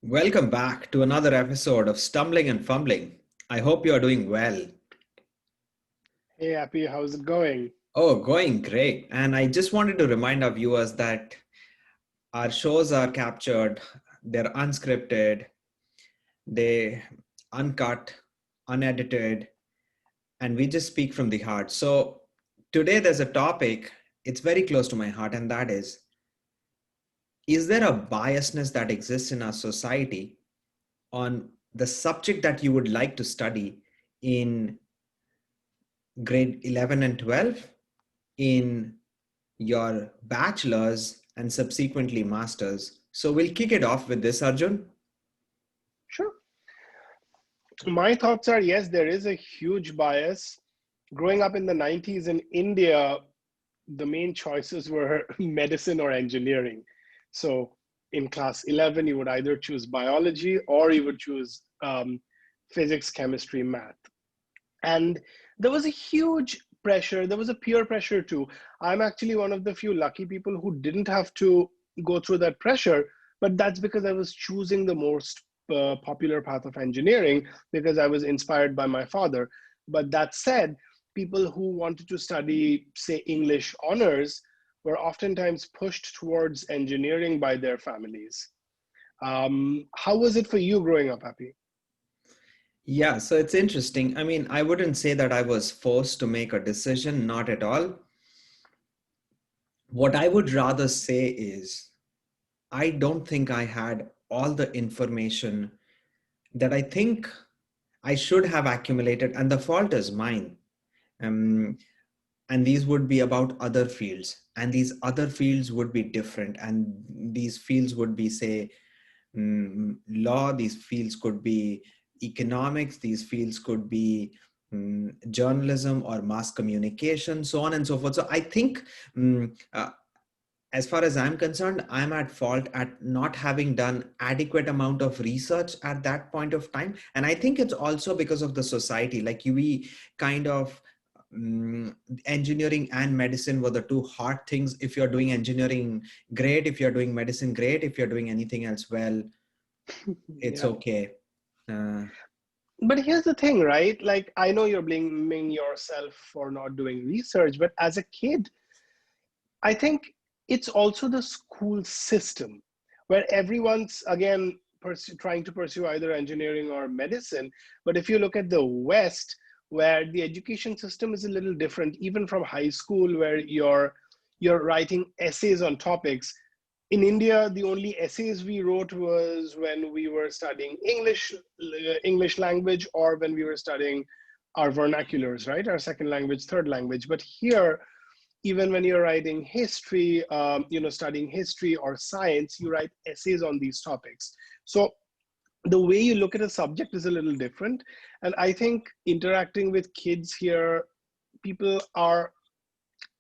Welcome back to another episode of Stumbling and Fumbling. I hope you are doing well. Hey, Appy, how's it going? Oh, going great. And I just wanted to remind our viewers that our shows are captured, they're unscripted, they uncut, unedited, and we just speak from the heart. So today there's a topic, it's very close to my heart, and that is there a biasness that exists in our society on the subject that you would like to study in grade 11 and 12, in your bachelor's and subsequently master's? So we'll kick it off with this, Arjun. Sure. My thoughts are yes, there is a huge bias. Growing up in the 90s in India, the main choices were medicine or engineering. So in class 11, you would either choose biology or you would choose physics, chemistry, math. And there was a huge pressure. There was a peer pressure too. I'm actually one of the few lucky people who didn't have to go through that pressure, but that's because I was choosing the most popular path of engineering because I was inspired by my father. But that said, people who wanted to study, say, English honors were oftentimes pushed towards engineering by their families. How was it for you growing up, Happy? Yeah, so it's interesting. I mean, I wouldn't say that I was forced to make a decision, not at all. What I would rather say is, I don't think I had all the information that I think I should have accumulated, and the fault is mine. Um, and these would be about other fields, and these other fields would be different, and these fields would be, say, law, these fields could be economics, these fields could be journalism or mass communication, so on and so forth. So I think as far as I'm concerned, I'm at fault at not having done adequate amount of research at that point of time. And I think it's also because of the society. Like we kind of engineering and medicine were the two hard things. If you're doing engineering, great. If you're doing medicine, great. If you're doing anything else, well, it's Yeah. okay. Uh, But here's the thing, right? Like, I know you're blaming yourself for not doing research, but as a kid, I think it's also the school system where everyone's, again, trying to pursue either engineering or medicine. But if you look at the West, where the education system is a little different, even from high school, where you're writing essays on topics. In India, the only essays we wrote was when we were studying English language, or when we were studying our vernaculars, right? Our second language, third language. But here, even when you're writing history, studying history or science, you write essays on these topics. So the way you look at a subject is a little different. And I think interacting with kids here, people are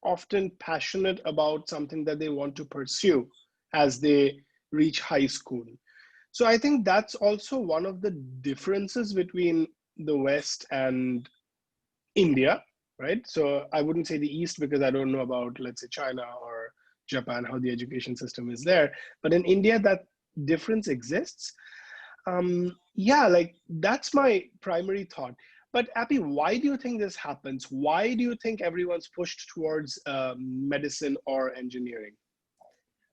often passionate about something that they want to pursue as they reach high school. So I think that's also one of the differences between the West and India, right? So I wouldn't say the East because I don't know about, let's say, China or Japan, how the education system is there. But in India, that difference exists. Yeah, like that's my primary thought. But Appy, why do you think this happens? Why do you think everyone's pushed towards medicine or engineering?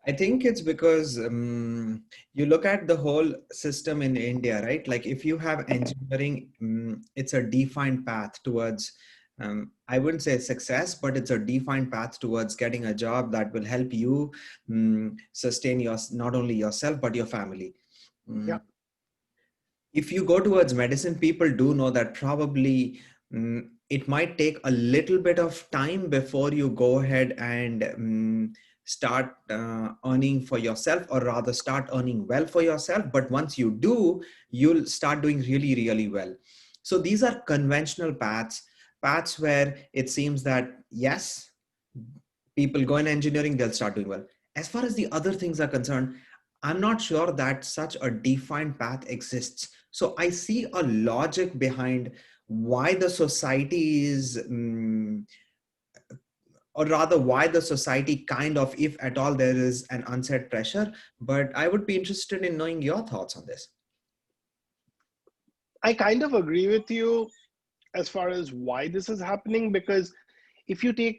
I think it's because you look at the whole system in India, right? Like if you have engineering, it's a defined path towards, I wouldn't say success, but it's a defined path towards getting a job that will help you sustain your, not only yourself, but your family. Yeah. Mm, if you go towards medicine, people do know that probably it might take a little bit of time before you go ahead and start earning for yourself, or rather start earning well for yourself. But once you do, you'll start doing really, really well. So these are conventional paths, paths where it seems that yes, people go in engineering, they'll start doing well. As far as the other things are concerned, I'm not sure that such a defined path exists. So I see a logic behind why the society is or rather why the society kind of, if at all there is an unsaid pressure. But I would be interested in knowing your thoughts on this. I kind of agree with you as far as why this is happening, because if you take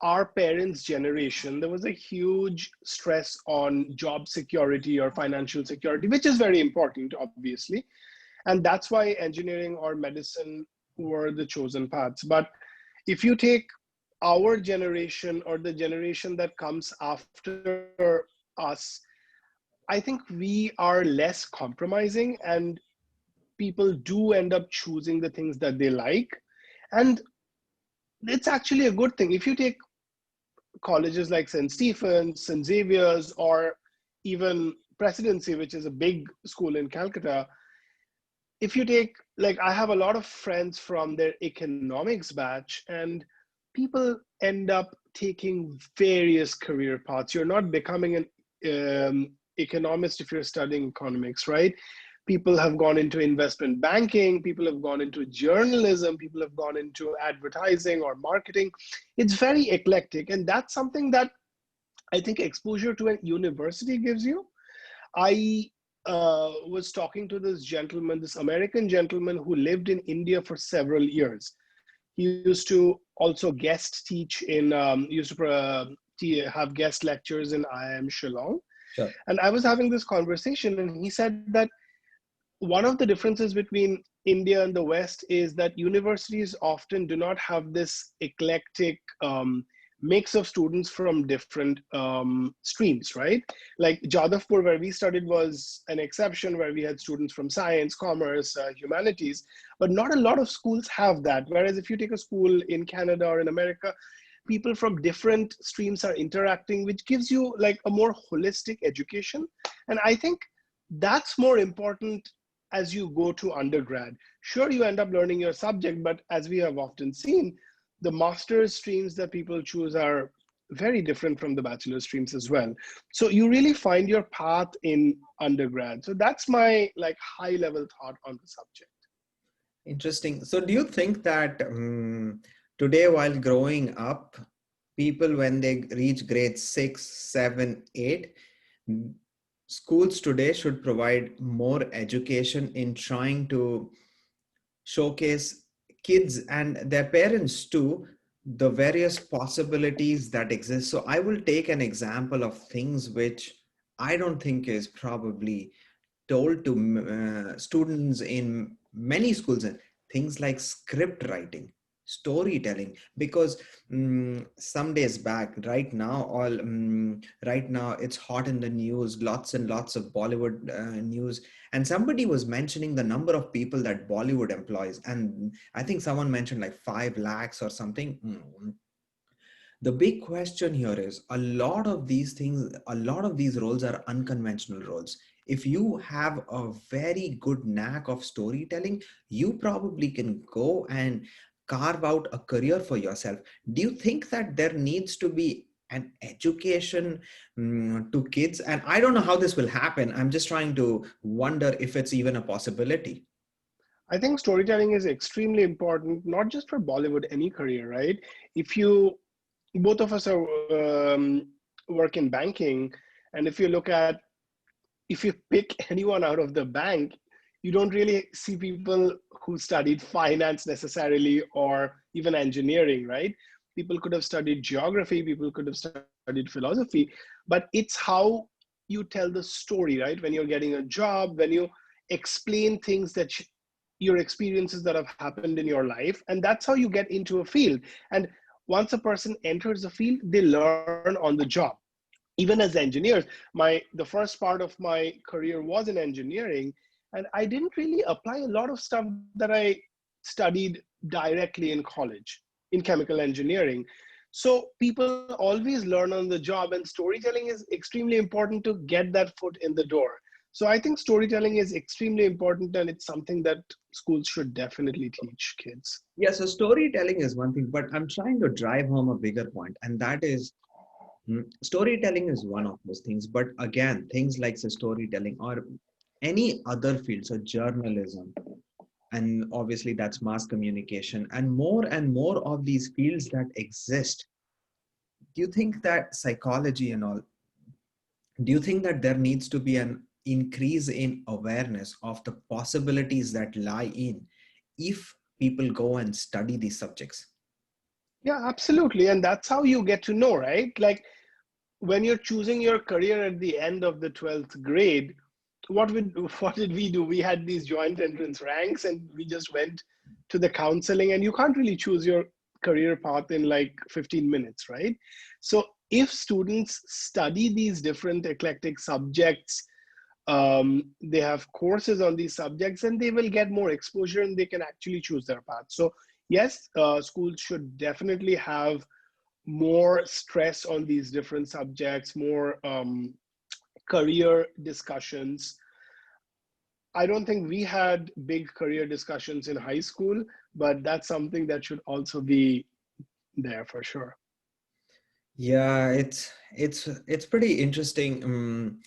our parents' generation, there was a huge stress on job security or financial security, which is very important, obviously. And that's why engineering or medicine were the chosen paths. But if you take our generation or the generation that comes after us, I think we are less compromising, and people do end up choosing the things that they like. And it's actually a good thing. If you take colleges like St. Stephen's, St. Xavier's, or even Presidency, which is a big school in Calcutta, if you take, like, I have a lot of friends from their economics batch, and people end up taking various career paths. You're not becoming an economist if you're studying economics, right? People have gone into investment banking, people have gone into journalism, people have gone into advertising or marketing. It's very eclectic, and that's something that I think exposure to a university gives you. I was talking to this gentleman, this American gentleman who lived in India for several years. He used to also guest teach in, used to have guest lectures in IIM Shillong. Sure. And I was having this conversation, and he said that one of the differences between India and the West is that universities often do not have this eclectic mix of students from different streams, right? Like Jadavpur, where we studied, was an exception, where we had students from science, commerce, humanities, but not a lot of schools have that. Whereas if you take a school in Canada or in America, people from different streams are interacting, which gives you like a more holistic education. And I think that's more important as you go to undergrad. Sure, you end up learning your subject, but as we have often seen, the master's streams that people choose are very different from the bachelor streams as well. So you really find your path in undergrad. So that's my like high level thought on the subject. Interesting. So do you think that today, while growing up, people, when they reach grade 6, 7, 8, schools today should provide more education in trying to showcase kids and their parents too the various possibilities that exist? So I will take an example of things which I don't think is probably told to students in many schools, and things like script writing, storytelling. Because some days back, right now it's hot in the news, lots and lots of Bollywood news, and somebody was mentioning the number of people that Bollywood employs, and I think someone mentioned like 5 lakhs or something. The big question here is, a lot of these things, a lot of these roles are unconventional roles. If you have a very good knack of storytelling, you probably can go and carve out a career for yourself. Do you think that there needs to be an education to kids? And I don't know how this will happen. I'm just trying to wonder if it's even a possibility. I think storytelling is extremely important, not just for Bollywood, any career, right? If you, both of us are work in banking, and if you look at, if you pick anyone out of the bank, you don't really see people who studied finance necessarily, or even engineering, right? People could have studied geography, people could have studied philosophy, but it's how you tell the story, right? When you're getting a job, when you explain things that your experiences that have happened in your life, and that's how you get into a field. And once a person enters the field, they learn on the job. Even as engineers, the first part of my career was in engineering, and I didn't really apply a lot of stuff that I studied directly in college in chemical engineering. So people always learn on the job, and storytelling is extremely important to get that foot in the door. So I think storytelling is extremely important, and it's something that schools should definitely teach kids. Yeah, so storytelling is one thing, but I'm trying to drive home a bigger point, and that is, storytelling is one of those things. But again, things like the storytelling or any other field, so journalism, and obviously that's mass communication, and more of these fields that exist, do you think that psychology and all, do you think that there needs to be an increase in awareness of the possibilities that lie in if people go and study these subjects? Yeah, absolutely. And that's how you get to know, right? Like when you're choosing your career at the end of the 12th grade, what did we do? We had these joint entrance ranks and we just went to the counseling, and you can't really choose your career path in like 15 minutes, right? So if students study these different eclectic subjects, they have courses on these subjects, and they will get more exposure and they can actually choose their path. So yes, schools should definitely have more stress on these different subjects, more career discussions. I don't think we had big career discussions in high school, but that's something that should also be there for sure. Yeah, it's pretty interesting.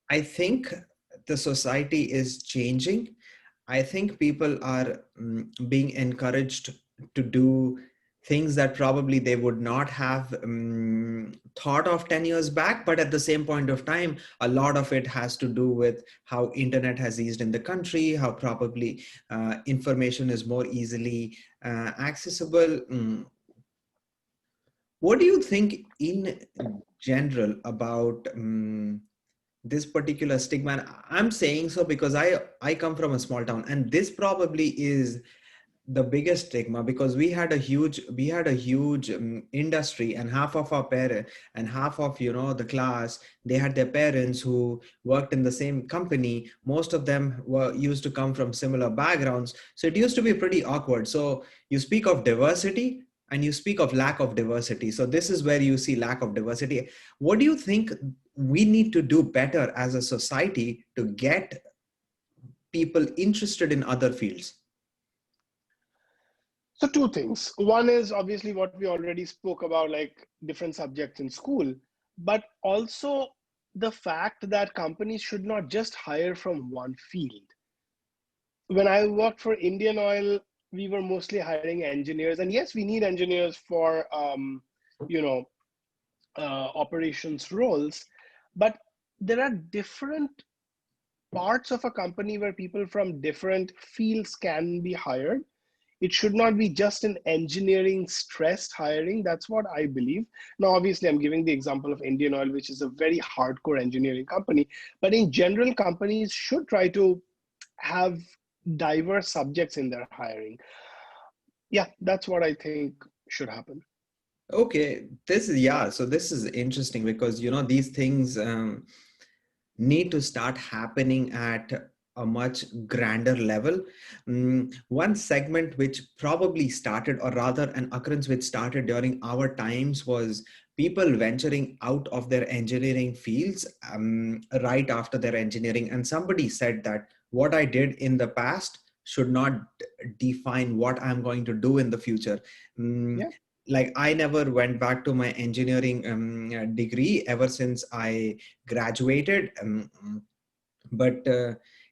I think the society is changing. I think people are being encouraged to do things that probably they would not have thought of 10 years back. But at the same point of time, a lot of it has to do with how internet has eased in the country, how probably information is more easily accessible. What do you think in general about this particular stigma? And I'm saying so because I come from a small town, and this probably is the biggest stigma, because we had a huge industry, and half of our parents and half of the class, they had their parents who worked in the same company. Most of them were used to come from similar backgrounds, so it used to be pretty awkward. So you speak of diversity and you speak of lack of diversity, so this is where you see lack of diversity. What do you think we need to do better as a society to get people interested in other fields? So two things. One is obviously what we already spoke about, like different subjects in school, but also the fact that companies should not just hire from one field. When I worked for Indian Oil, we were mostly hiring engineers, and yes, we need engineers for you know operations roles, but there are different parts of a company where people from different fields can be hired. It should not be just an engineering stressed hiring. That's what I believe. Now, obviously, I'm giving the example of Indian Oil, which is a very hardcore engineering company. But in general, companies should try to have diverse subjects in their hiring. Yeah, that's what I think should happen. Okay, so this is interesting because these things need to start happening at a much grander level. One segment which probably started, or rather an occurrence which started during our times, was people venturing out of their engineering fields right after their engineering. And somebody said that what I did in the past should not define what I'm going to do in the future. Mm, Yeah. like I never went back to my engineering degree ever since I graduated. But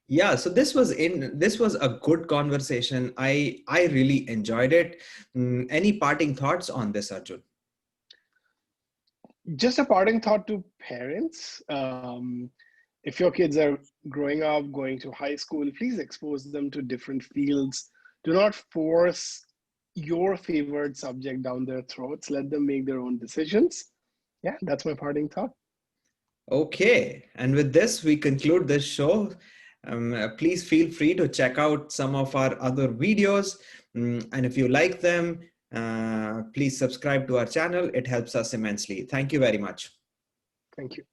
yeah, so this was a good conversation. I really enjoyed it. Any parting thoughts on this, Arjun? Just a parting thought to parents. If your kids are growing up, going to high school, please expose them to different fields. Do not force your favorite subject down their throats. Let them make their own decisions. Yeah, that's my parting thought. Okay, and with this we conclude this show. Please feel free to check out some of our other videos, and if you like them, please subscribe to our channel. It helps us immensely. Thank you very much. Thank you.